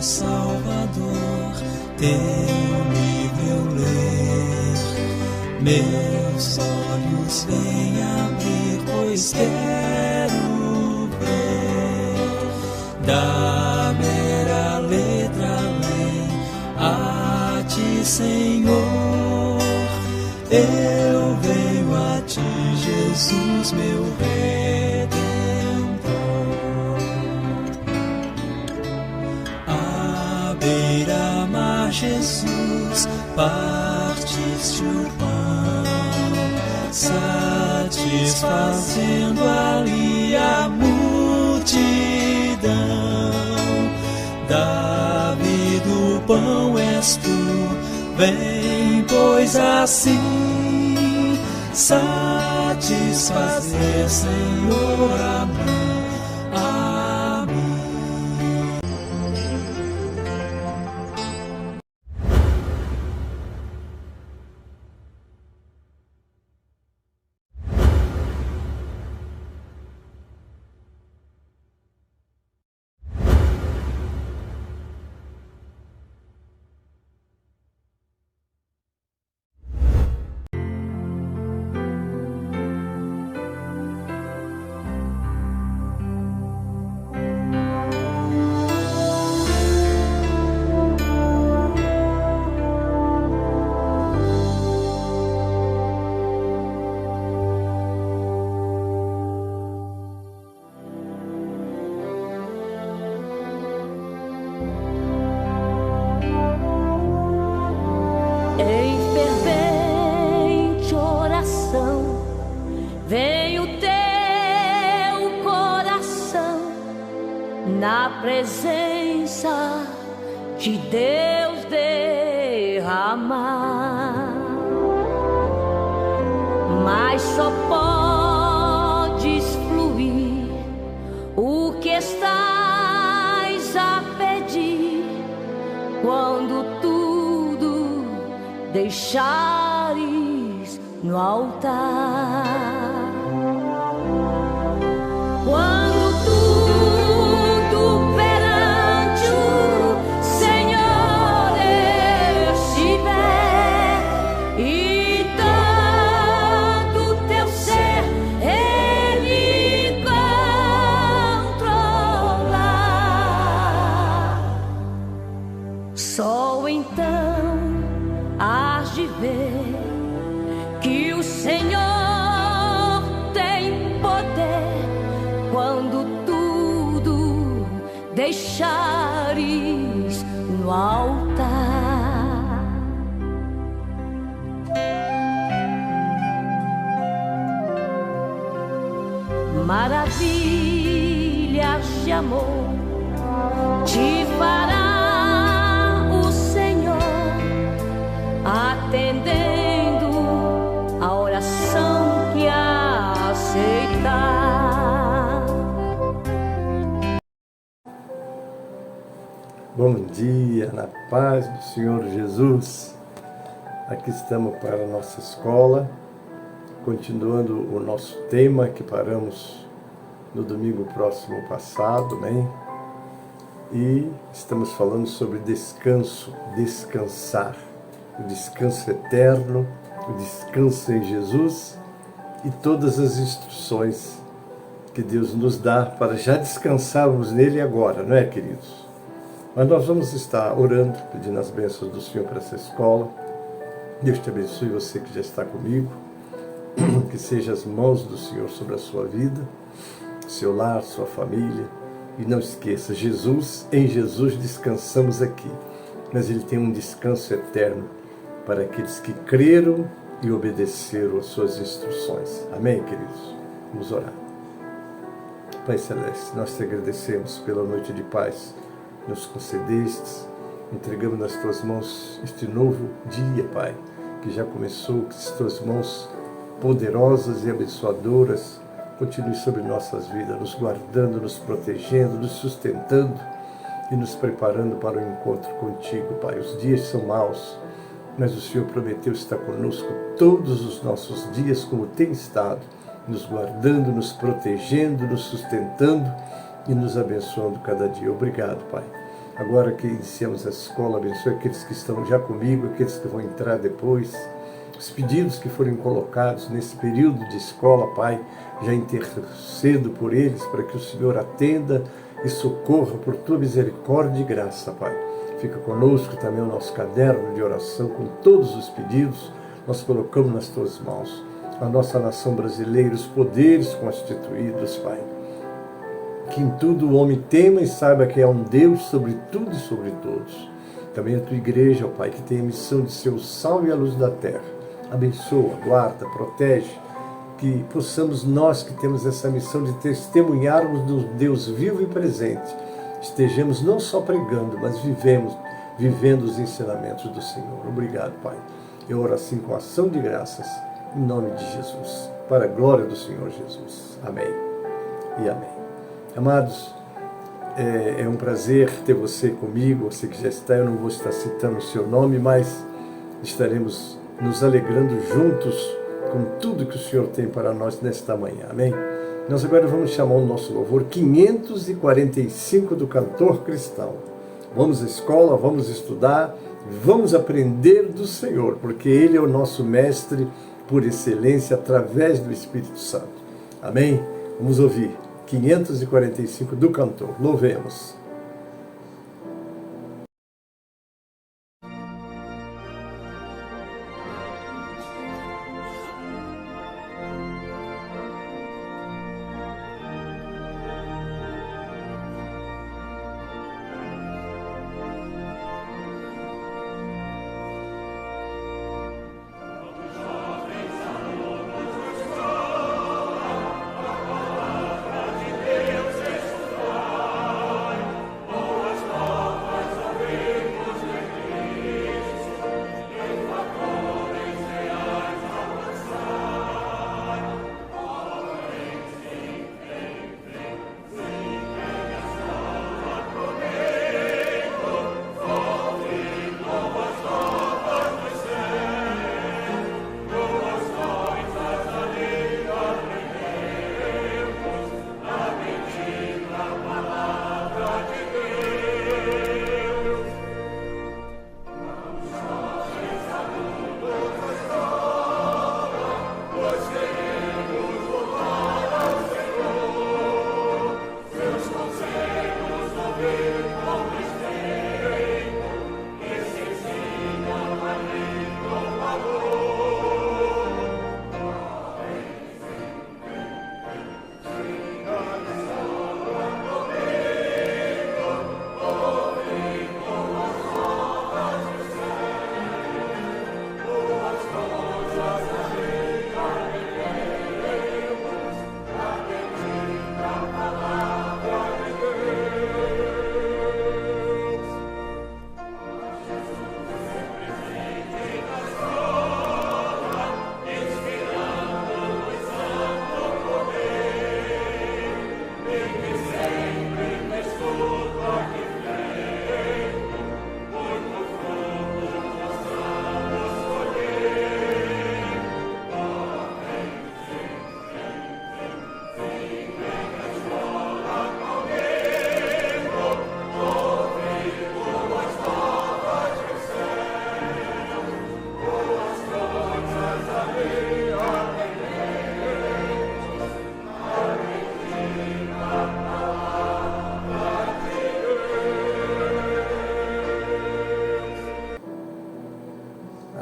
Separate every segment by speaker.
Speaker 1: Salvador, teu livro eu ler. Meus olhos vêm abrir, pois quero ver. Da mera letra além, a ti, Senhor, eu venho a ti, Jesus, meu Redentor. À beira-mar, Jesus, partiste o pão, satisfazendo ali a multidão. Davi do pão és tu, vem, pois assim satisfazer, Senhor, a mim.
Speaker 2: Em fervente oração, vem o teu coração na presença de Deus derramar. Mas só podes fluir o que estás a pedir quando tudo deixares no altar. Quando tudo perante o Senhor estiver e todo teu ser Ele controlar, só então hás de ver que o Senhor tem poder quando tudo deixares no altar. Maravilhas de amor te fará o Senhor, atendendo a oração que aceitar.
Speaker 3: Bom dia, na paz do Senhor Jesus. Aqui estamos para a nossa escola, continuando o nosso tema que paramos no domingo próximo passado, né? E estamos falando sobre descanso, descansar. O descanso eterno, o descanso em Jesus e todas as instruções que Deus nos dá para já descansarmos nele agora, não é, queridos? Mas nós vamos estar orando, pedindo as bênçãos do Senhor para essa escola. Deus te abençoe, você que já está comigo, que seja as mãos do Senhor sobre a sua vida, seu lar, sua família. E não esqueça, Jesus, em Jesus descansamos aqui, mas Ele tem um descanso eterno para aqueles que creram e obedeceram às suas instruções. Amém, queridos? Vamos orar. Pai Celeste, nós te agradecemos pela noite de paz que nos concedestes. Entregamos nas tuas mãos este novo dia, Pai, que já começou, que as tuas mãos poderosas e abençoadoras continue sobre nossas vidas, nos guardando, nos protegendo, nos sustentando e nos preparando para o encontro contigo, Pai. Os dias são maus, mas o Senhor prometeu estar conosco todos os nossos dias, como tem estado, nos guardando, nos protegendo, nos sustentando e nos abençoando cada dia. Obrigado, Pai. agora que iniciamos a escola, abençoe aqueles que estão já comigo, aqueles que vão entrar depois, os pedidos que forem colocados nesse período de escola, Pai, já intercedo por eles, para que o Senhor atenda e socorra por Tua misericórdia e graça, Pai. Fica conosco também o nosso caderno de oração com todos os pedidos, nós colocamos nas Tuas mãos. A nossa nação brasileira, os poderes constituídos, Pai. Que em tudo o homem tema e saiba que é um Deus sobre tudo e sobre todos. Também a Tua igreja, ó Pai, que tem a missão de ser o sal e a luz da terra. Abençoa, guarda, protege, que possamos nós que temos essa missão de testemunharmos do Deus vivo e presente, estejamos não só pregando, mas vivendo os ensinamentos do Senhor. Obrigado, Pai. Eu oro assim com ação de graças, em nome de Jesus, para a glória do Senhor Jesus. Amém e amém. Amados, é um prazer ter você comigo, você que já está, eu não vou estar citando o seu nome, mas estaremos nos alegrando juntos com tudo que o Senhor tem para nós nesta manhã. Amém? Nós agora vamos chamar o nosso louvor 545 do cantor cristão. Vamos à escola, vamos estudar, vamos aprender do Senhor, porque Ele é o nosso mestre por excelência através do Espírito Santo. Amém? Vamos ouvir 545 do cantor. Louvemos.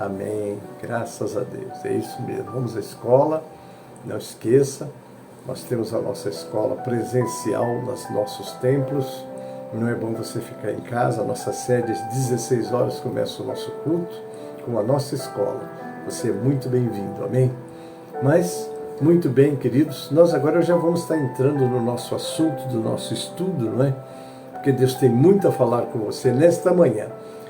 Speaker 3: Amém. Graças a Deus. É isso mesmo. Vamos à escola. Não esqueça, nós temos a nossa escola presencial nos nossos templos. Não é bom você ficar em casa. A nossa sede, às 16 horas, começa o nosso culto com a nossa escola. Você é muito bem-vindo. Amém? Mas, muito bem, queridos, nós agora já vamos estar entrando no nosso assunto, do nosso estudo, não é? Porque Deus tem muito a falar com você nesta manhã.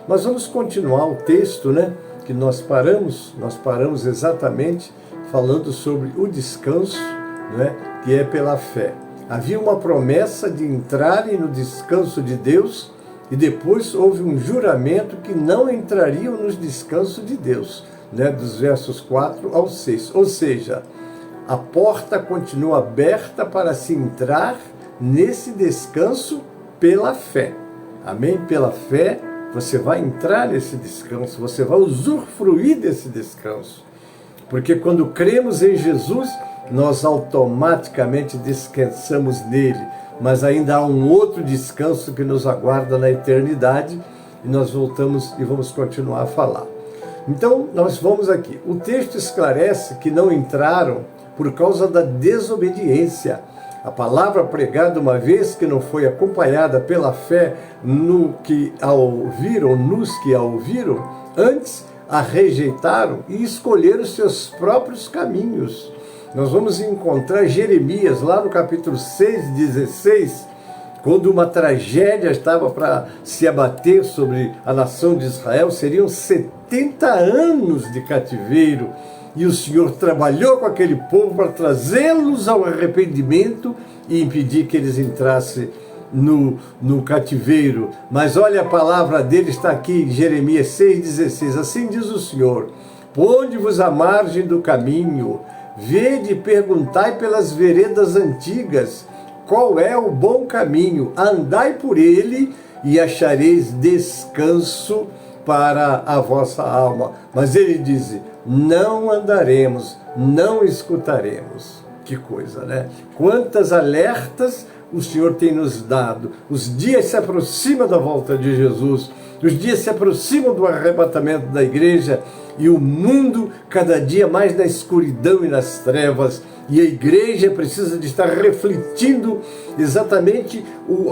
Speaker 3: Mas vamos continuar o texto, né? Que nós paramos exatamente falando sobre o descanso, né, que é pela fé. Havia uma promessa de entrarem no descanso de Deus e depois houve um juramento que não entrariam no descanso de Deus, né, dos versos 4 ao 6. Ou seja, a porta continua aberta para se entrar nesse descanso pela fé. Amém? Pela fé, você vai entrar nesse descanso, você vai usufruir desse descanso. Porque quando cremos em Jesus, nós automaticamente descansamos nele. Mas ainda há um outro descanso que nos aguarda na eternidade, e nós voltamos e vamos continuar a falar. Então, nós vamos aqui. O texto esclarece que não entraram por causa da desobediência. A palavra pregada uma vez que não foi acompanhada pela fé no que a ouviram, nos que a ouviram, antes a rejeitaram e escolheram os seus próprios caminhos. Nós vamos encontrar Jeremias lá no capítulo 6:16, quando uma tragédia estava para se abater sobre a nação de Israel, seriam 70 anos de cativeiro, e o Senhor trabalhou com aquele povo para trazê-los ao arrependimento e impedir que eles entrassem no cativeiro. Mas olha, a palavra dele está aqui em Jeremias 6:16, assim diz o Senhor: ponde-vos à margem do caminho, vede e perguntai pelas veredas antigas, qual é o bom caminho, andai por ele e achareis descanso para a vossa alma. Mas ele diz, não andaremos, não escutaremos. Que coisa, né? Quantas alertas o Senhor tem nos dado. Os dias se aproximam da volta de Jesus, os dias se aproximam do arrebatamento da igreja, e o mundo cada dia mais na escuridão e nas trevas, e a igreja precisa de estar refletindo exatamente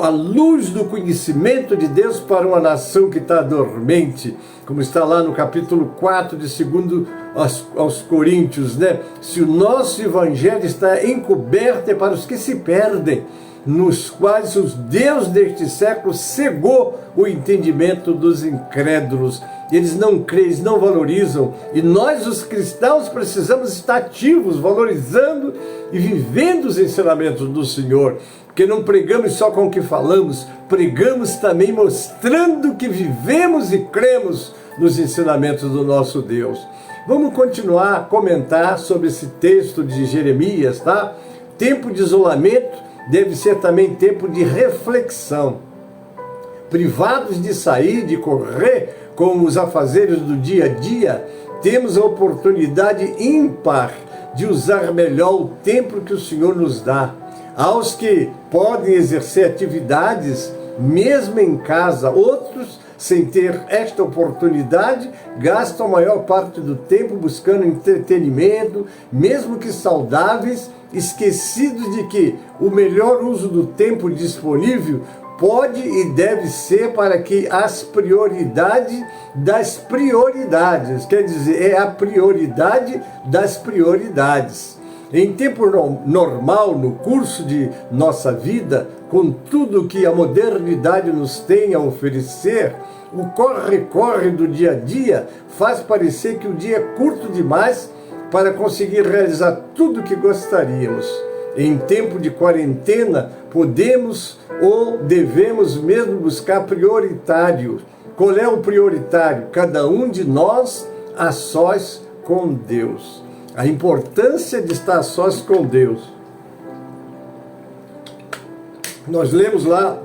Speaker 3: a luz do conhecimento de Deus para uma nação que está dormente, como está lá no capítulo 4 de 2 aos Coríntios, né? Se o nosso evangelho está encoberto é para os que se perdem, nos quais o Deus deste século cegou o entendimento dos incrédulos. Eles não creem, eles não valorizam. E nós, os cristãos, precisamos estar ativos, valorizando e vivendo os ensinamentos do Senhor. Porque não pregamos só com o que falamos, pregamos também mostrando que vivemos e cremos nos ensinamentos do nosso Deus. Vamos continuar a comentar sobre esse texto de Jeremias, tá? Tempo de isolamento deve ser também tempo de reflexão. Privados de sair, de correr com os afazeres do dia a dia, temos a oportunidade ímpar de usar melhor o tempo que o Senhor nos dá. Aos que podem exercer atividades, mesmo em casa, outros, sem ter esta oportunidade, gastam a maior parte do tempo buscando entretenimento, mesmo que saudáveis, esquecidos de que o melhor uso do tempo disponível pode e deve ser para que as prioridades das prioridades, quer dizer, é a prioridade das prioridades. Em tempo normal, no curso de nossa vida, com tudo que a modernidade nos tem a oferecer, o corre-corre do dia a dia faz parecer que o dia é curto demais para conseguir realizar tudo o que gostaríamos. Em tempo de quarentena, podemos ou devemos mesmo buscar prioritário. Qual é o prioritário? Cada um de nós a sós com Deus. A importância de estar a sós com Deus. Nós lemos lá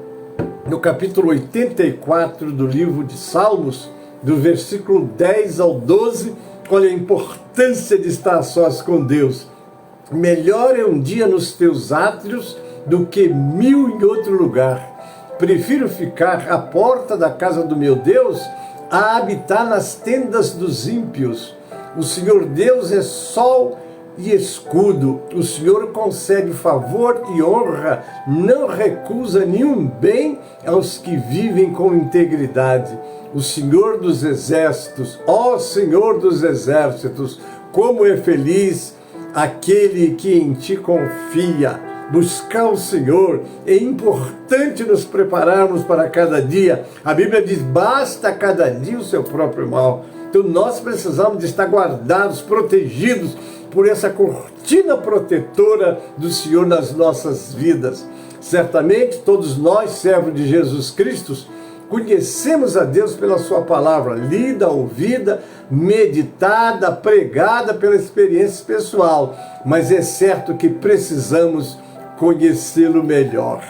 Speaker 3: no capítulo 84 do livro de Salmos, do versículo 10 ao 12, olha a importância de estar a sós com Deus. Melhor é um dia nos teus átrios do que 1000 em outro lugar. Prefiro ficar à porta da casa do meu Deus a habitar nas tendas dos ímpios. O Senhor Deus é sol e escudo. O Senhor concede favor e honra, não recusa nenhum bem aos que vivem com integridade. O Senhor dos exércitos, ó Senhor dos exércitos, como é feliz aquele que em ti confia. Buscar o Senhor, é importante nos prepararmos para cada dia. A Bíblia diz, basta cada dia o seu próprio mal. Então nós precisamos de estar guardados, protegidos por essa cortina protetora do Senhor nas nossas vidas. Certamente todos nós, servos de Jesus Cristo, conhecemos a Deus pela sua palavra, lida, ouvida, meditada, pregada pela experiência pessoal. Mas é certo que precisamos conhecê-lo melhor,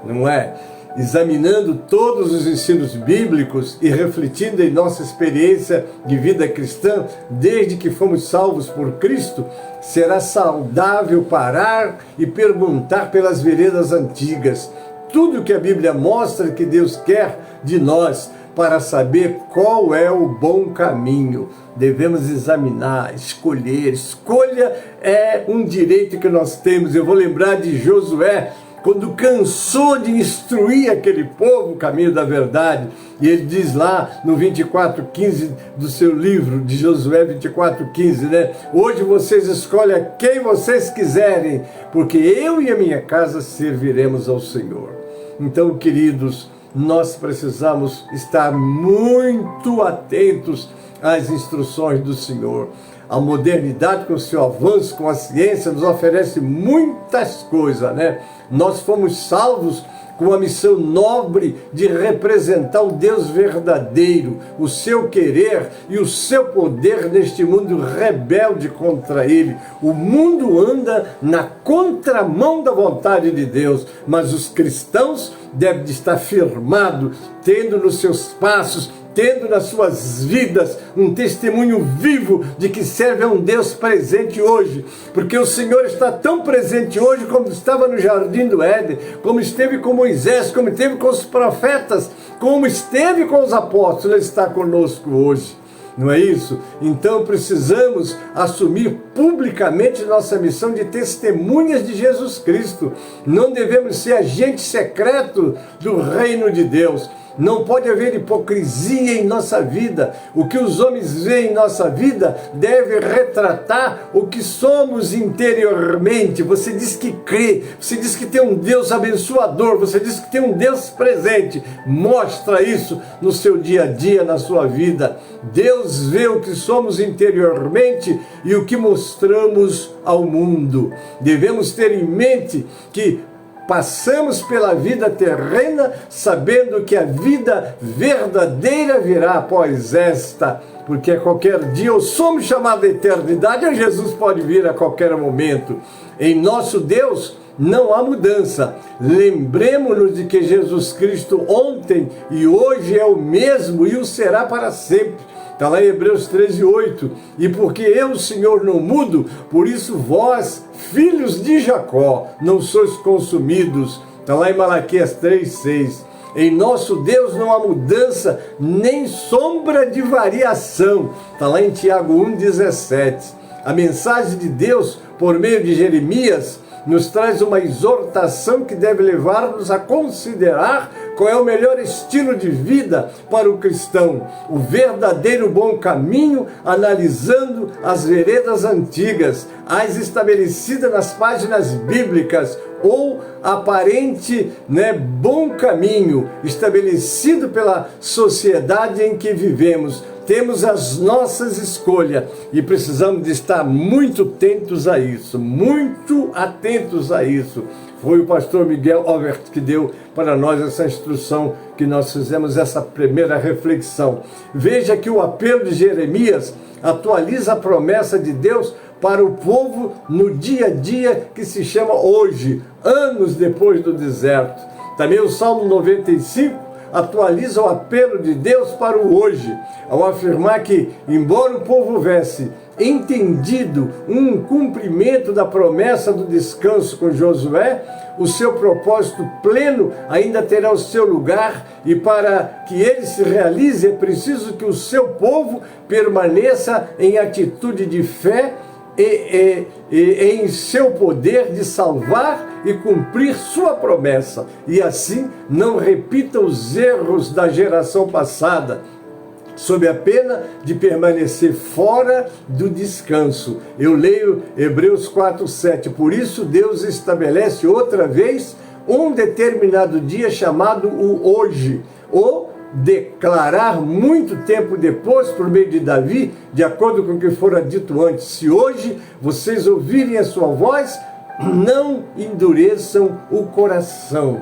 Speaker 3: não é? examinando todos os ensinos bíblicos e refletindo em nossa experiência de vida cristã, desde que fomos salvos por Cristo, será saudável parar e perguntar pelas veredas antigas. Tudo que a Bíblia mostra que Deus quer de nós para saber qual é o bom caminho. Devemos examinar, escolher. Escolha é um direito que nós temos. Eu vou lembrar de Josué, quando cansou de instruir aquele povo o caminho da verdade. E ele diz lá no 24:15 do seu livro, de Josué 24:15, né? Hoje vocês escolhem a quem vocês quiserem, porque eu e a minha casa serviremos ao Senhor. Então, queridos, nós precisamos estar muito atentos às instruções do Senhor. A modernidade, com o seu avanço, com a ciência, nos oferece muitas coisas, né? Nós fomos salvos com a missão nobre de representar o Deus verdadeiro, o seu querer e o seu poder neste mundo rebelde contra ele. O mundo anda na contramão da vontade de Deus, mas os cristãos devem estar firmados, tendo nos seus passos, tendo nas suas vidas um testemunho vivo de que serve a um Deus presente hoje, porque o Senhor está tão presente hoje como estava no Jardim do Éden, como esteve com Moisés, como esteve com os profetas, como esteve com os apóstolos. Ele está conosco hoje, não é isso? Então precisamos assumir publicamente nossa missão de testemunhas de Jesus Cristo. Não devemos ser agente secreto do reino de Deus. Não pode haver hipocrisia em nossa vida. O que os homens veem em nossa vida deve retratar o que somos interiormente. Você diz que crê, você diz que tem um Deus abençoador, você diz que tem um Deus presente. Mostra isso no seu dia a dia, na sua vida. Deus vê o que somos interiormente e o que mostramos ao mundo. Devemos ter em mente que passamos pela vida terrena sabendo que a vida verdadeira virá após esta, porque a qualquer dia ou somos chamados à eternidade ou Jesus pode vir a qualquer momento. Em nosso Deus não há mudança. Lembremos-nos de que Jesus Cristo ontem e hoje é o mesmo e o será para sempre. Está lá em Hebreus 13:8. E porque eu, o Senhor, não mudo, por isso vós, filhos de Jacó, não sois consumidos. Está lá em Malaquias 3:6. Em nosso Deus não há mudança, nem sombra de variação. Está lá em Tiago 1:17. A mensagem de Deus, por meio de Jeremias, nos traz uma exortação que deve levar-nos a considerar qual é o melhor estilo de vida para o cristão, o verdadeiro bom caminho, analisando as veredas antigas, as estabelecidas nas páginas bíblicas, ou aparente, bom caminho estabelecido pela sociedade em que vivemos. Temos as nossas escolhas e precisamos de estar muito atentos a isso, muito atentos a isso. Foi o pastor Miguel Overt que deu para nós essa instrução, que nós fizemos essa primeira reflexão. Veja que o apelo de Jeremias atualiza a promessa de Deus para o povo no dia a dia que se chama hoje, anos depois do deserto. Também o Salmo 95 atualiza o apelo de Deus para o hoje, ao afirmar que, embora o povo houvesse entendido um cumprimento da promessa do descanso com Josué, o seu propósito pleno ainda terá o seu lugar, e para que ele se realize é preciso que o seu povo permaneça em atitude de fé e em seu poder de salvar e cumprir sua promessa, e assim não repita os erros da geração passada, sob a pena de permanecer fora do descanso. Eu leio Hebreus 4:7. Por isso Deus estabelece outra vez um determinado dia chamado o hoje, ou declarar muito tempo depois, por meio de Davi, de acordo com o que fora dito antes: se hoje vocês ouvirem a sua voz, não endureçam o coração.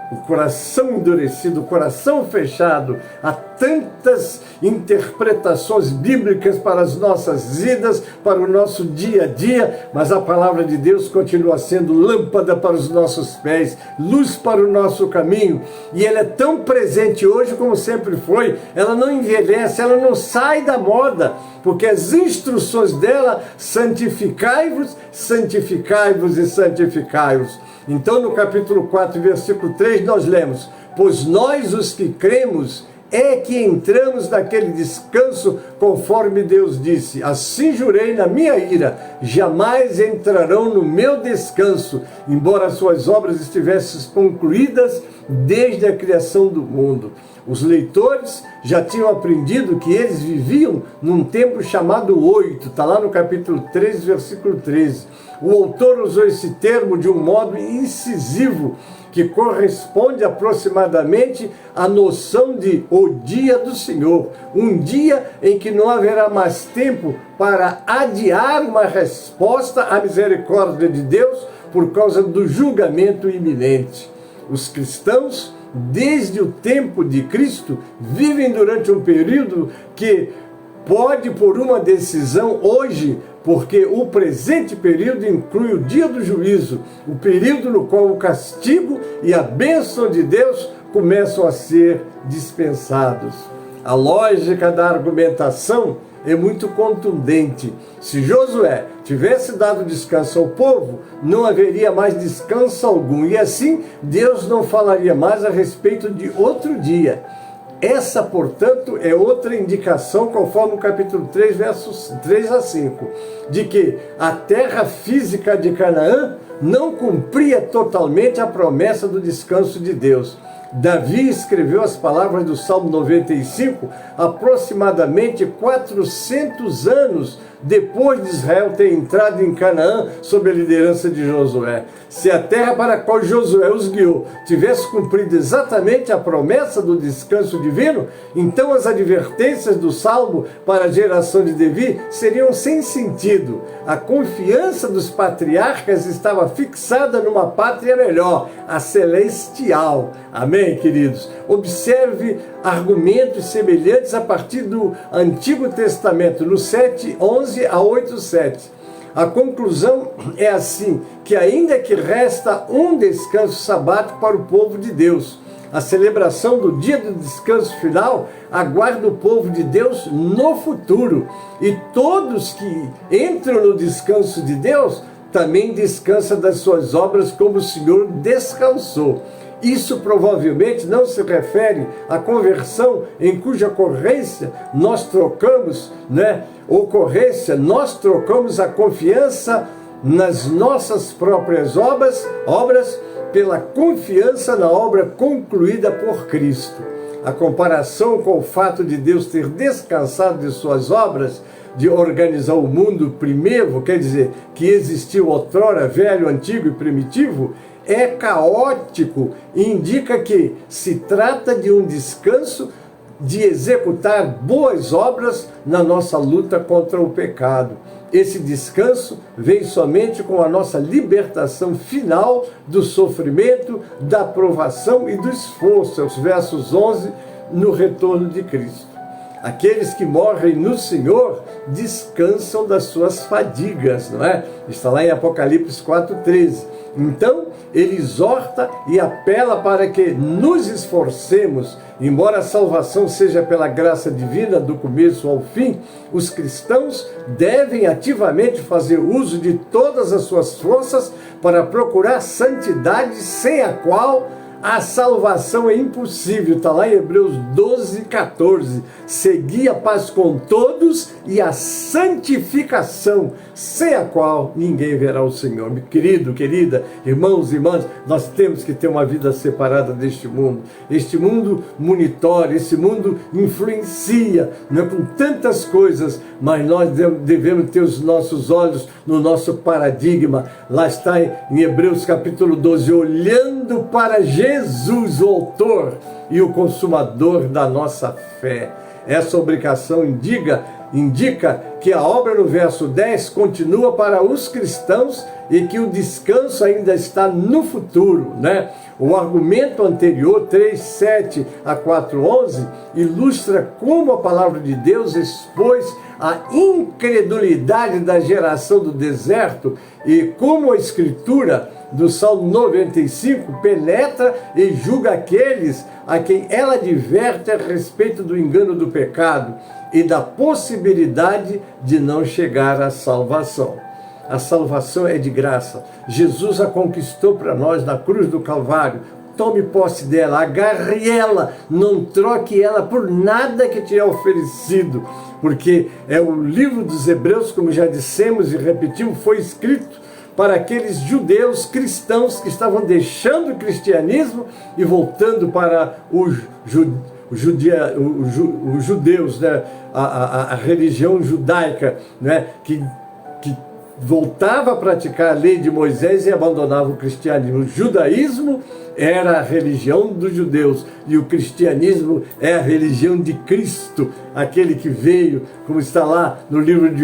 Speaker 3: O coração endurecido, o coração fechado, a tantas interpretações bíblicas para as nossas vidas, para o nosso dia a dia, mas a palavra de Deus continua sendo lâmpada para os nossos pés, luz para o nosso caminho, e ela é tão presente hoje como sempre foi. Ela não envelhece, ela não sai da moda, porque as instruções dela: santificai-vos, santificai-vos e santificai-vos. Então, no capítulo 4, versículo 3, nós lemos: pois nós, os que cremos, é que entramos naquele descanso, conforme Deus disse: assim jurei na minha ira, jamais entrarão no meu descanso, embora suas obras estivessem concluídas desde a criação do mundo. Os leitores já tinham aprendido que eles viviam num tempo chamado oito, está lá no capítulo 3, versículo 13. O autor usou esse termo de um modo incisivo, que corresponde aproximadamente à noção de o dia do Senhor, um dia em que não haverá mais tempo para adiar uma resposta à misericórdia de Deus por causa do julgamento iminente. Os cristãos, desde o tempo de Cristo, vivem durante um período que pode, por uma decisão hoje, porque o presente período inclui o dia do juízo, o período no qual o castigo e a bênção de Deus começam a ser dispensados. A lógica da argumentação é muito contundente. Se Josué tivesse dado descanso ao povo, não haveria mais descanso algum, e assim Deus não falaria mais a respeito de outro dia. Essa, portanto, é outra indicação, conforme o capítulo 3, versos 3 a 5, de que a terra física de Canaã não cumpria totalmente a promessa do descanso de Deus. Davi escreveu as palavras do Salmo 95 aproximadamente 400 anos depois de Israel ter entrado em Canaã sob a liderança de Josué. Se a terra para a qual Josué os guiou tivesse cumprido exatamente a promessa do descanso divino, então as advertências do Salmo para a geração de Davi seriam sem sentido. A confiança dos patriarcas estava fixada numa pátria melhor, a celestial. Amém, queridos? Observe argumentos semelhantes a partir do Antigo Testamento, no 7:11 a 8:7. A conclusão é assim, que ainda que resta um descanso sabático para o povo de Deus, a celebração do dia do descanso final aguarda o povo de Deus no futuro. E todos que entram no descanso de Deus também descansam das suas obras como o Senhor descansou. Isso provavelmente não se refere à conversão em cuja ocorrência nós trocamos, nós trocamos a confiança nas nossas próprias obras pela confiança na obra concluída por Cristo. A comparação com o fato de Deus ter descansado de suas obras, de organizar o mundo primeiro, quer dizer, que existiu outrora, velho, antigo e primitivo, é caótico e indica que se trata de um descanso de executar boas obras na nossa luta contra o pecado. Esse descanso vem somente com a nossa libertação final do sofrimento, da provação e do esforço, os versos 11, no retorno de Cristo. Aqueles que morrem no Senhor descansam das suas fadigas, não é? Está lá em Apocalipse 4:13. Então, ele exorta e apela para que nos esforcemos. Embora a salvação seja pela graça divina do começo ao fim, os cristãos devem ativamente fazer uso de todas as suas forças para procurar santidade, sem a qual a salvação é impossível. Está lá em Hebreus 12:14. Segui a paz com todos e a santificação, sem a qual ninguém verá o Senhor. Meu querido, querida, irmãos e irmãs, nós temos que ter uma vida separada deste mundo. Este mundo monitora, esse mundo influencia, com tantas coisas, mas nós devemos ter os nossos olhos no nosso paradigma. Lá está em Hebreus capítulo 12, olhando para Jesus, o autor e o consumador da nossa fé. Essa obrigação indica que a obra no verso 10 continua para os cristãos e que o descanso ainda está no futuro, O argumento anterior, 3:7 a 4:11, ilustra como a palavra de Deus expôs a incredulidade da geração do deserto e como a escritura do Salmo 95 penetra e julga aqueles a quem ela adverte a respeito do engano do pecado e da possibilidade de não chegar à salvação. A salvação é de graça. Jesus a conquistou para nós na cruz do Calvário. Tome posse dela, agarre ela, não troque ela por nada que te é oferecido, porque é o livro dos Hebreus, como já dissemos e repetimos, foi escrito para aqueles judeus cristãos que estavam deixando o cristianismo e voltando para os judeus, né? a religião judaica, né? que voltava a praticar a lei de Moisés e abandonava o cristianismo. O judaísmo era a religião dos judeus e o cristianismo é a religião de Cristo, aquele que veio, como está lá no livro de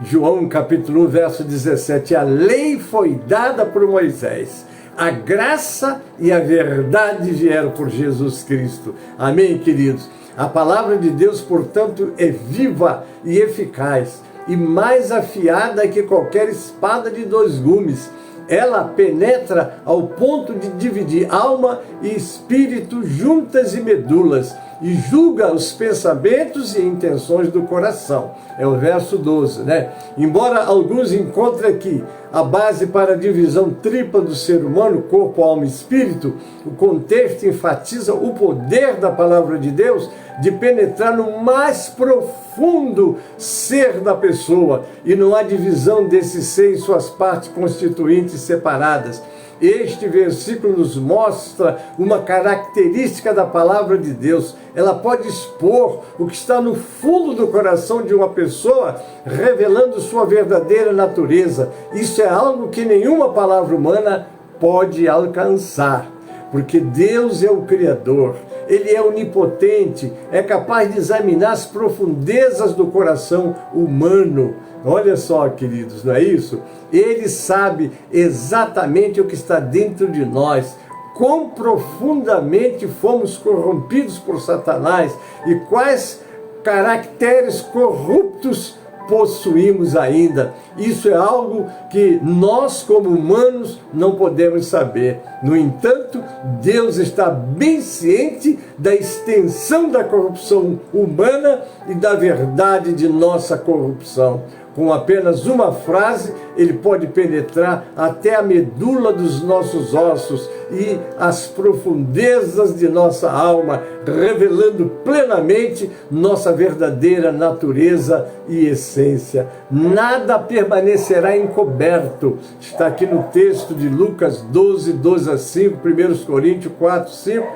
Speaker 3: João capítulo 1, verso 17, a lei foi dada por Moisés, a graça e a verdade vieram por Jesus Cristo. Amém, queridos? A palavra de Deus, portanto, é viva e eficaz, e mais afiada que qualquer espada de 2 gumes. Ela penetra ao ponto de dividir alma e espírito, juntas e medulas, e julga os pensamentos e intenções do coração. É o verso 12, né? Embora alguns encontrem aqui a base para a divisão tripla do ser humano, corpo, alma e espírito, o contexto enfatiza o poder da palavra de Deus de penetrar no mais profundo ser da pessoa, e não há divisão desse ser em suas partes constituintes separadas. Este versículo nos mostra uma característica da palavra de Deus. Ela pode expor o que está no fundo do coração de uma pessoa, revelando sua verdadeira natureza. Isso é algo que nenhuma palavra humana pode alcançar, porque Deus é o Criador, Ele é onipotente, é capaz de examinar as profundezas do coração humano. Olha só, queridos, não é isso? Ele sabe exatamente o que está dentro de nós, quão profundamente fomos corrompidos por Satanás e quais caracteres corruptos possuímos ainda. Isso é algo que nós, como humanos, não podemos saber. No entanto, Deus está bem ciente da extensão da corrupção humana e da verdade de nossa corrupção. Com apenas uma frase, Ele pode penetrar até a medula dos nossos ossos e as profundezas de nossa alma, revelando plenamente nossa verdadeira natureza e essência. Nada permanecerá encoberto. Está aqui no texto de Lucas 12, 12 a 5, 1 Coríntios 4, 5,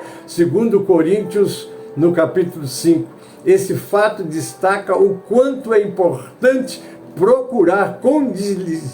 Speaker 3: 2 Coríntios no capítulo 5. Esse fato destaca o quanto é importante procurar com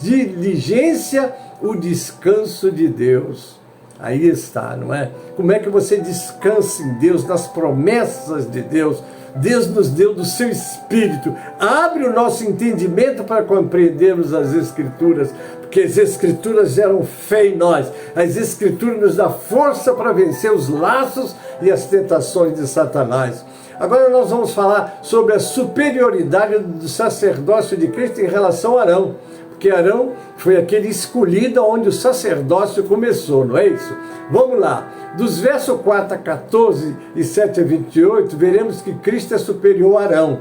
Speaker 3: diligência o descanso de Deus. Aí está, não é? Como é que você descansa em Deus, nas promessas de Deus? Deus nos deu do seu Espírito. Abre o nosso entendimento para compreendermos as Escrituras, porque as Escrituras geram fé em nós. As Escrituras nos dão força para vencer os laços e as tentações de Satanás. Agora nós vamos falar sobre a superioridade do sacerdócio de Cristo em relação a Arão, porque Arão foi aquele escolhido onde o sacerdócio começou, não é isso? Vamos lá, dos versos 4 a 14 e 7 a 28, veremos que Cristo é superior a Arão.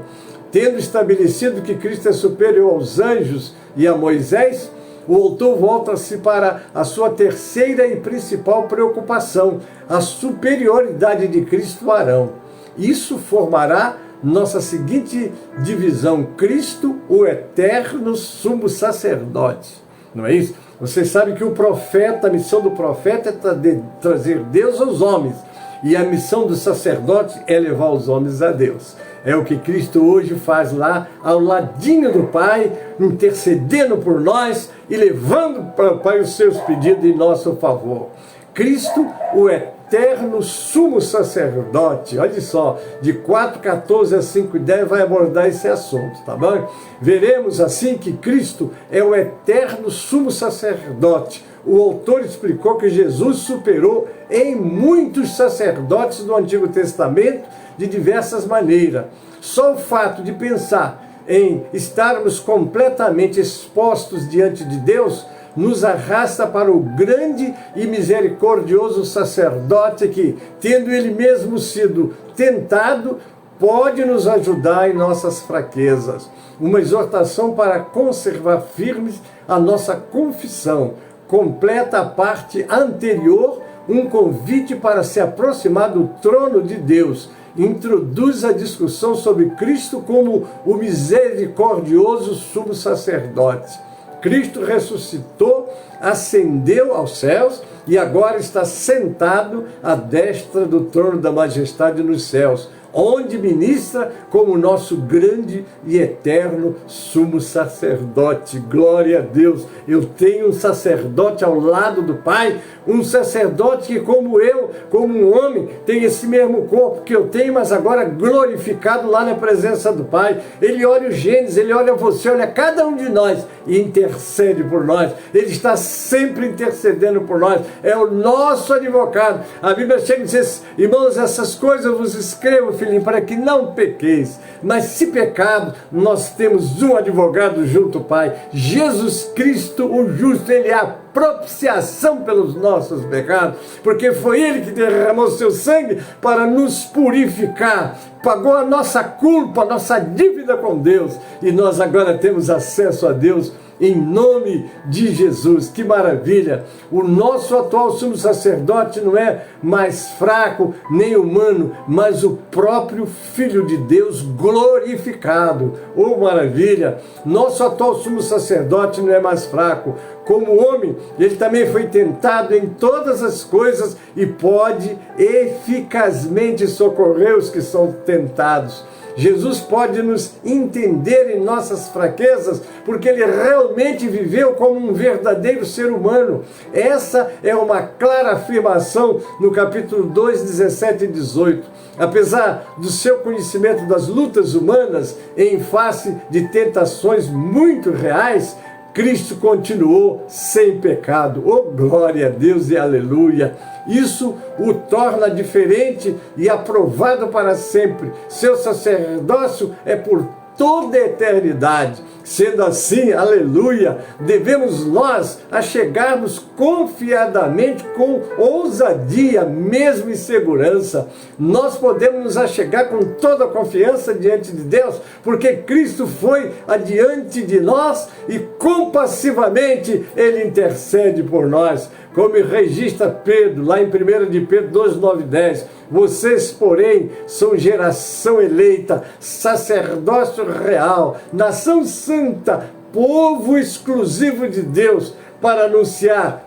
Speaker 3: Tendo estabelecido que Cristo é superior aos anjos e a Moisés, o autor volta-se para a sua terceira e principal preocupação, a superioridade de Cristo a Arão. Isso formará nossa seguinte divisão: Cristo, o eterno sumo sacerdote. Não é isso? Vocês sabem que o profeta, a missão do profeta é trazer Deus aos homens. E a missão do sacerdote é levar os homens a Deus. É o que Cristo hoje faz lá ao ladinho do Pai, intercedendo por nós e levando para o Pai os seus pedidos em nosso favor. Cristo, o eterno sumo sacerdote. Olha só, de 4:14 a 5:10 vai abordar esse assunto, tá bom? Veremos assim que Cristo é o eterno sumo sacerdote. O autor explicou que Jesus superou em muitos sacerdotes do Antigo Testamento de diversas maneiras. Só o fato de pensar em estarmos completamente expostos diante de Deus nos arrasta para o grande e misericordioso sacerdote que, tendo ele mesmo sido tentado, pode nos ajudar em nossas fraquezas. Uma exortação para conservar firmes a nossa confissão. Completa a parte anterior, um convite para se aproximar do trono de Deus. Introduz a discussão sobre Cristo como o misericordioso sumo sacerdote. Cristo ressuscitou, ascendeu aos céus e agora está sentado à destra do trono da majestade nos céus, onde ministra como nosso grande e eterno sumo sacerdote. Glória a Deus! Eu tenho um sacerdote ao lado do Pai, um sacerdote que, como eu, como um homem, tem esse mesmo corpo que eu tenho, mas agora glorificado lá na presença do Pai. Ele olha os genes, ele olha você, olha cada um de nós e intercede por nós. Ele está sempre intercedendo por nós. É o nosso advogado. A Bíblia chega e diz: irmãos, essas coisas eu vos escrevo, filhinho, para que não pequeis. Mas se pecarmos, nós temos um advogado junto ao Pai, Jesus Cristo, o justo. Ele é a propiciação pelos nossos pecados, porque foi Ele que derramou seu sangue para nos purificar, pagou a nossa culpa, a nossa dívida com Deus, e nós agora temos acesso a Deus em nome de Jesus. Que maravilha! O nosso atual sumo sacerdote não é mais fraco nem humano, mas o próprio Filho de Deus glorificado. Oh, maravilha! Nosso atual sumo sacerdote não é mais fraco. Como homem, ele também foi tentado em todas as coisas e pode eficazmente socorrer os que são tentados. Jesus pode nos entender em nossas fraquezas, porque Ele realmente viveu como um verdadeiro ser humano. Essa é uma clara afirmação no capítulo 2, 17 e 18. Apesar do seu conhecimento das lutas humanas, em face de tentações muito reais, Cristo continuou sem pecado. Oh, glória a Deus e aleluia! Isso o torna diferente e aprovado para sempre. Seu sacerdócio é por toda a eternidade. Sendo assim, aleluia, devemos nós achegarmos confiadamente, com ousadia, mesmo em segurança. Nós podemos nos achegar com toda a confiança diante de Deus, porque Cristo foi adiante de nós e compassivamente Ele intercede por nós. Como registra Pedro, lá em 1 de Pedro 2, 9 e 10, vocês, porém, são geração eleita, sacerdócio real, nação santa, povo exclusivo de Deus, para anunciar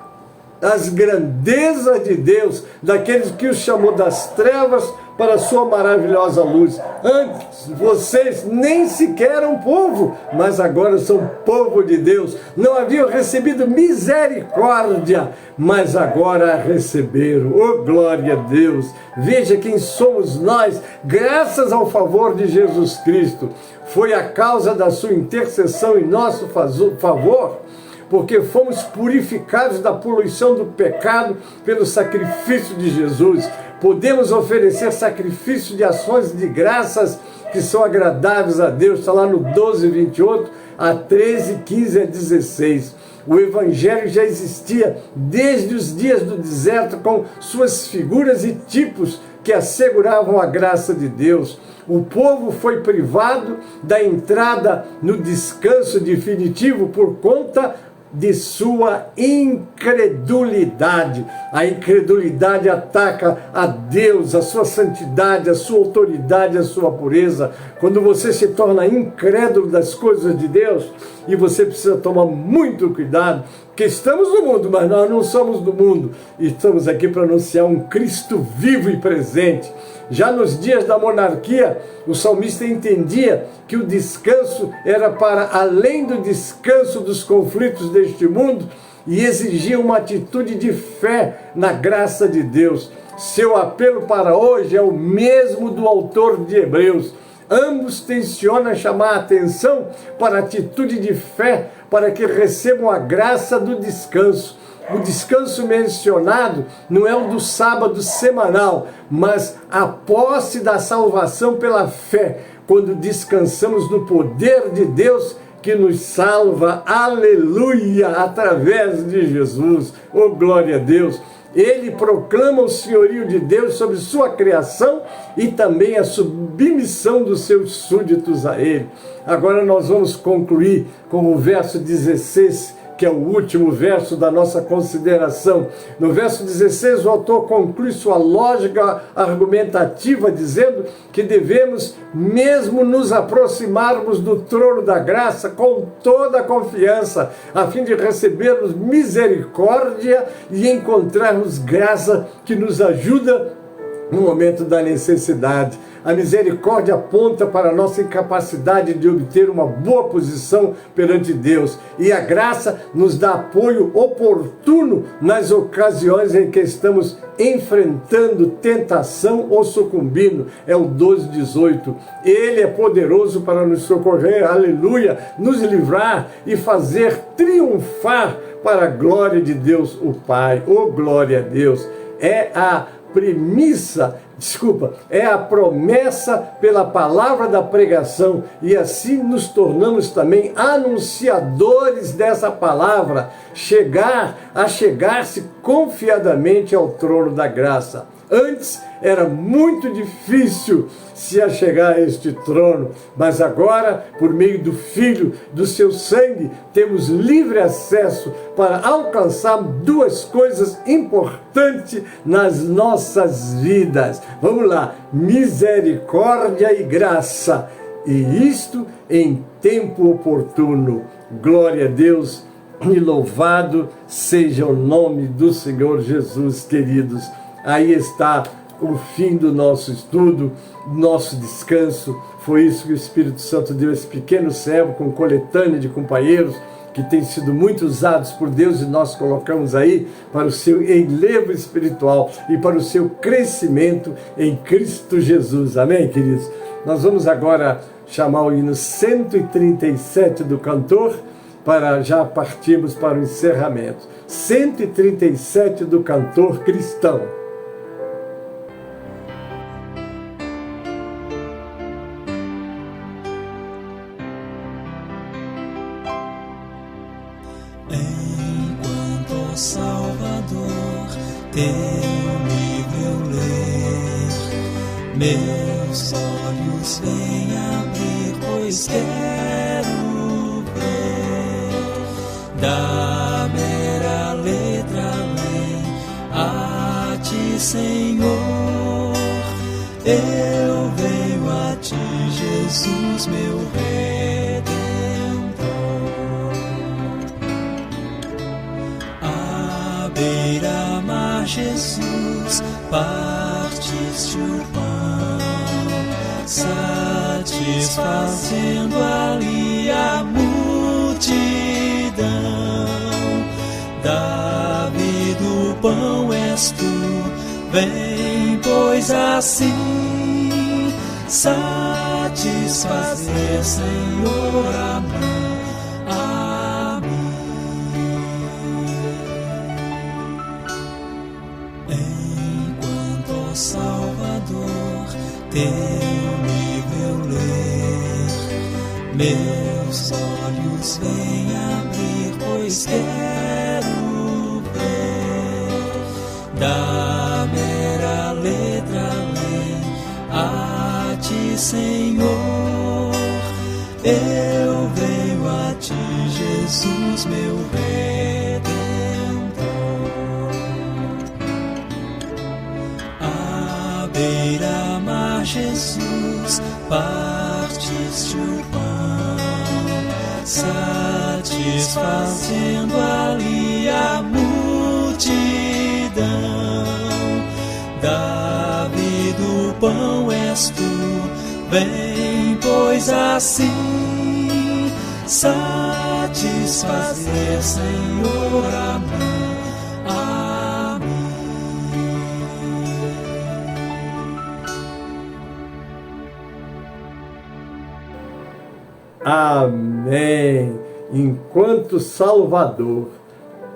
Speaker 3: as grandezas de Deus, daqueles que os chamou das trevas para a sua maravilhosa luz. Antes, vocês nem sequer eram povo, mas agora são povo de Deus. Não haviam recebido misericórdia, mas agora a receberam. Oh, glória a Deus! Veja quem somos nós, graças ao favor de Jesus Cristo. Foi a causa da sua intercessão em nosso favor, porque fomos purificados da poluição do pecado pelo sacrifício de Jesus. Podemos oferecer sacrifício de ações de graças que são agradáveis a Deus. Está lá no 12, 28 a 13, 15 a 16. O Evangelho já existia desde os dias do deserto, com suas figuras e tipos que asseguravam a graça de Deus. O povo foi privado da entrada no descanso definitivo por conta de sua incredulidade. A incredulidade ataca a Deus, a sua santidade, a sua autoridade, a sua pureza. Quando você se torna incrédulo das coisas de Deus, e você precisa tomar muito cuidado, porque estamos no mundo, mas nós não somos do mundo. E estamos aqui para anunciar um Cristo vivo e presente. Já nos dias da monarquia, o salmista entendia que o descanso era para além do descanso dos conflitos deste mundo, e exigia uma atitude de fé na graça de Deus. Seu apelo para hoje é o mesmo do autor de Hebreus. Ambos tensionam chamar a atenção para a atitude de fé, para que recebam a graça do descanso. O descanso mencionado não é o do sábado semanal, mas a posse da salvação pela fé, quando descansamos no poder de Deus que nos salva, aleluia, através de Jesus. Oh, glória a Deus! Ele proclama o senhorio de Deus sobre sua criação e também a submissão dos seus súditos a ele. Agora nós vamos concluir com o verso 16, que é o último verso da nossa consideração. No verso 16, o autor conclui sua lógica argumentativa, dizendo que devemos mesmo nos aproximarmos do trono da graça com toda a confiança, a fim de recebermos misericórdia e encontrarmos graça que nos ajuda no momento da necessidade. A misericórdia aponta para a nossa incapacidade de obter uma boa posição perante Deus, e a graça nos dá apoio oportuno nas ocasiões em que estamos enfrentando tentação ou sucumbindo. É o 12:18. Ele é poderoso para nos socorrer, aleluia, nos livrar e fazer triunfar para a glória de Deus o Pai. Oh, glória a Deus! É a promessa pela palavra da pregação, e assim nos tornamos também anunciadores dessa palavra, chegar-se confiadamente ao trono da graça. Antes era muito difícil se achegar a este trono, mas agora, por meio do Filho, do seu sangue, temos livre acesso para alcançar duas coisas importantes nas nossas vidas. Vamos lá: misericórdia e graça, e isto em tempo oportuno. Glória a Deus e louvado seja o nome do Senhor Jesus, queridos. Aí está o fim do nosso estudo, nosso descanso. Foi isso que o Espírito Santo deu a esse pequeno servo com coletânea de companheiros que têm sido muito usados por Deus, e nós colocamos aí para o seu enlevo espiritual e para o seu crescimento em Cristo Jesus. Amém, queridos? Nós vamos agora chamar o hino 137 do cantor, para já partirmos para o encerramento. 137 do cantor cristão.
Speaker 1: Enquanto, Salvador, teu livro eu ler, meus olhos vêm abrir, pois quero ver da mera letra além a ti, Senhor. Eu venho a ti, Jesus, meu Redentor. Beira-mar, Jesus, partiste o pão, satisfazendo ali a multidão. Davi do pão és tu, vem, pois assim satisfazer, Senhor, a mim. Salvador, teu livro eu ler, meus olhos vêm abrir, pois quero ver da mera letra além a ti, Senhor. Eu venho a ti, Jesus, meu Redentor. Beira-mar, Jesus, partiste o pão, satisfazendo ali a multidão. Davi do pão és tu, vem, pois assim satisfazer, satisfazer, Senhor, amém. Amém.
Speaker 3: Amém. Enquanto Salvador,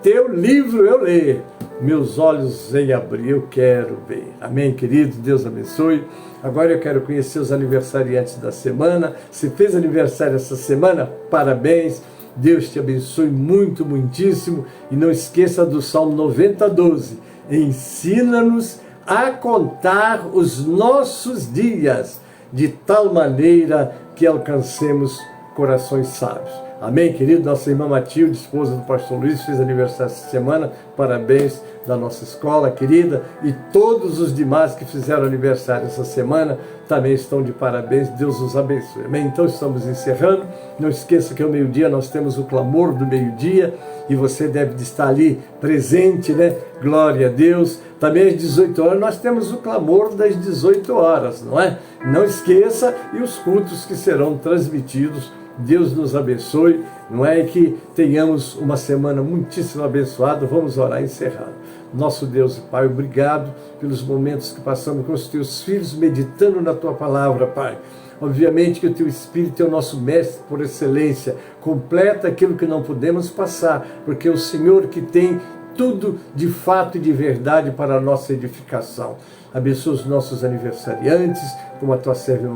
Speaker 3: teu livro eu leio, meus olhos em abrir, eu quero ver. Amém, querido? Deus abençoe. Agora eu quero conhecer os aniversariantes da semana. Se fez aniversário essa semana, parabéns. Deus te abençoe muito, muitíssimo. E não esqueça do Salmo 90:12. Ensina-nos a contar os nossos dias, de tal maneira que alcancemos corações sábios. Amém, querido? Nossa irmã Matilde, esposa do pastor Luiz, fez aniversário essa semana. Parabéns da nossa escola querida. E todos os demais que fizeram aniversário essa semana também estão de parabéns. Deus os abençoe. Amém? Então estamos encerrando. Não esqueça que ao meio-dia nós temos o clamor do meio-dia. E você deve estar ali presente, né? Glória a Deus. Também às 18 horas nós temos o clamor das 18 horas, não é? Não esqueça. E os cultos que serão transmitidos. Deus nos abençoe, não é? Que tenhamos uma semana muitíssimo abençoada. Vamos orar encerrando. Nosso Deus e Pai, obrigado pelos momentos que passamos com os teus filhos, meditando na tua palavra, Pai. Obviamente que o teu Espírito é o nosso mestre por excelência, completa aquilo que não podemos passar, porque é o Senhor que tem tudo de fato e de verdade para a nossa edificação. Abençoa os nossos aniversariantes, como a tua serva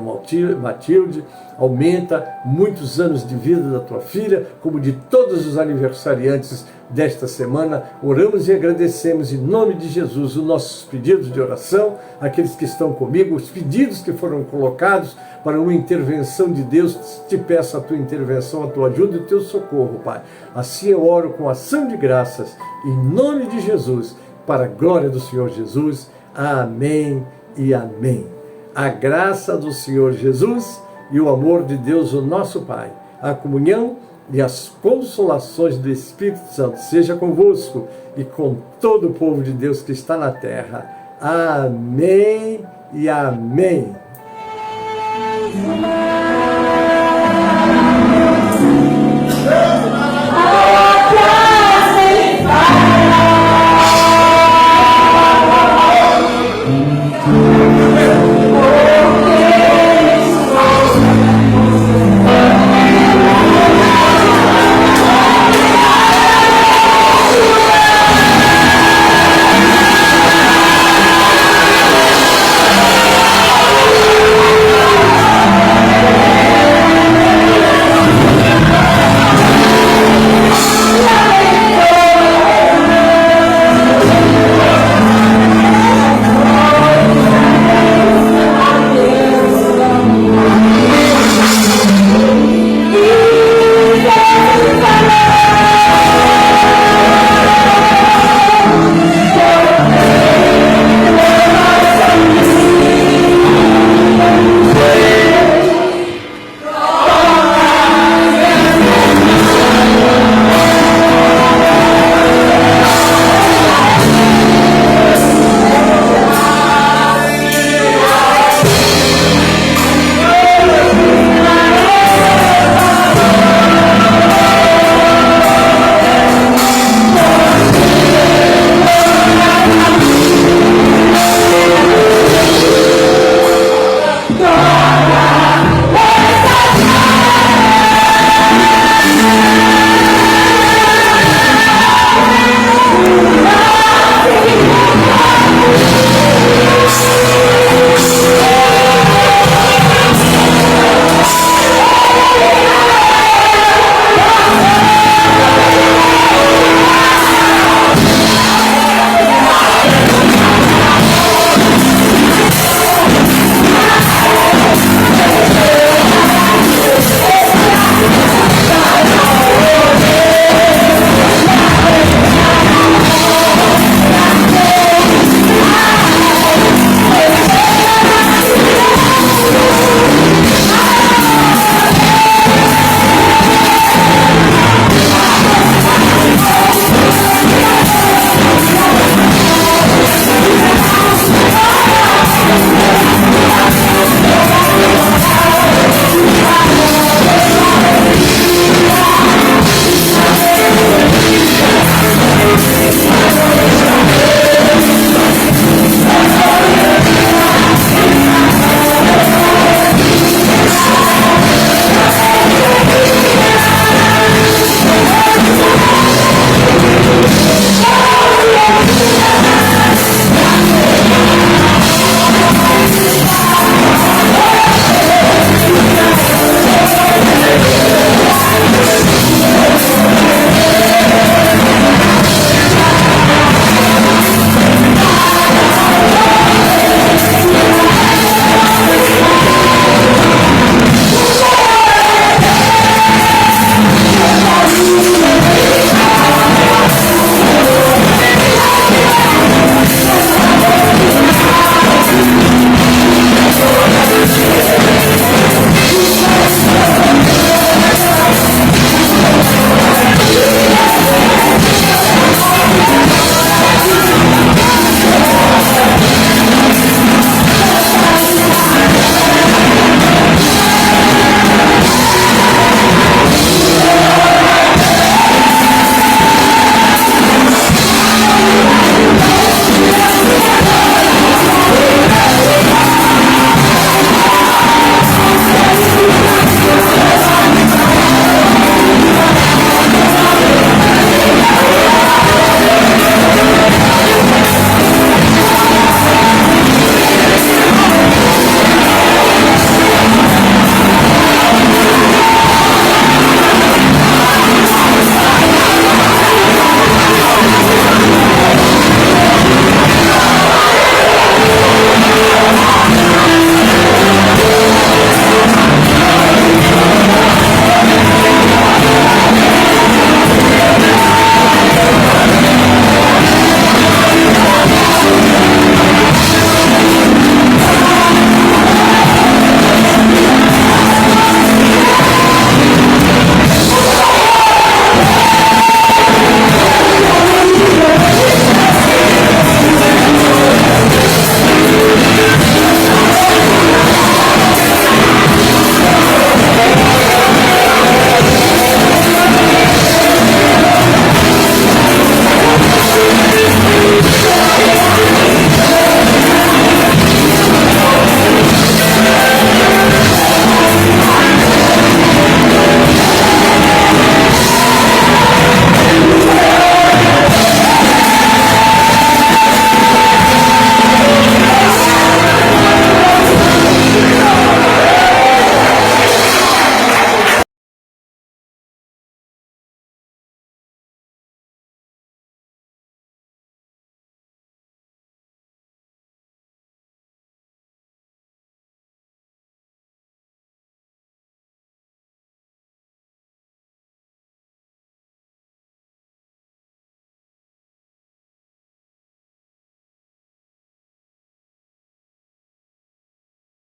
Speaker 3: Matilde, aumenta muitos anos de vida da tua filha, como de todos os aniversariantes desta semana. Oramos e agradecemos em nome de Jesus os nossos pedidos de oração, aqueles que estão comigo, os pedidos que foram colocados para uma intervenção de Deus. Te peço a tua intervenção, a tua ajuda e o teu socorro, Pai. Assim eu oro com ação de graças, em nome de Jesus, para a glória do Senhor Jesus. Amém e amém. A graça do Senhor Jesus e o amor de Deus, o nosso Pai, a comunhão e as consolações do Espírito Santo seja convosco e com todo o povo de Deus que está na terra. Amém e amém.